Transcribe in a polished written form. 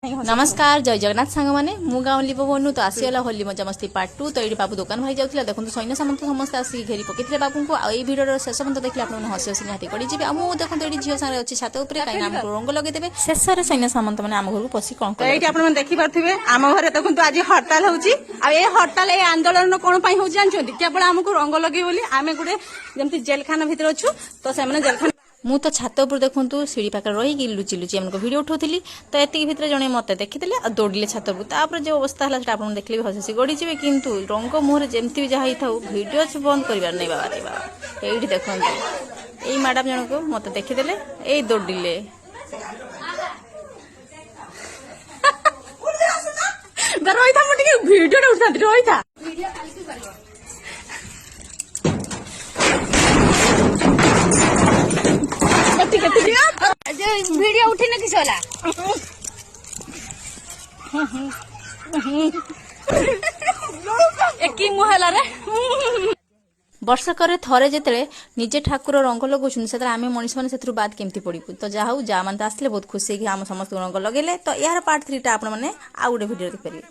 नमस्कार जय जगन्नाथ सांग मैंने मु गाँव बनु तो आसीगला होली मजा मस्ती पार्ट 2 तो ये बाबू दुकान भाई जाऊला देखो सैन्य सामंत समस्त आसिक घेरी पकड़े बाबू को आई भिडर शेष पर्यंत देखिए आप हसी हसी निहाती गड़ी जी मुझे देखो ये झील सारे अच्छी छात उपर कहीं रंग लगेदेवे शेष में सैन्य सामंत मैंने आम घर को पशि कौन देखिपे आम घर देखो आज हड़ताल होड़ताल ये आंदोलन कौन हो जानते केवल आमको रंग लगे बोली आम गोटे जमी जेलखाना भितर अच्छु तो से जेलखाना मु तो छात उपर देखु सीढ़ी पाखे रही लुचि लुचि आम भिड उठाऊली तो एति भितर जड़े मत देखी और दौड़े छात उपर जो अवस्था है आप देखले हसी हसी गड़ी जी कितु रंग मुहर जमती भी जहाँ था भिडियो बंद कर नहीं बाबा रे बाबा ये देखो यही मैडम जन को मत देखीदे यही दौड़े भिडियो उठा रही वीडियो उठी ना किसी वाला एक मुहला रे वर्षकर थरे जिते निजे ठाकुर रंग लगुन से आम मनीष मैंने बाद केमती पड़ू तो जहा जा मैंने आसले बहुत खुशी आम समस्त रंग लगे तो यार पार्ट 3 टा आप गोटे भिडियो देखिए।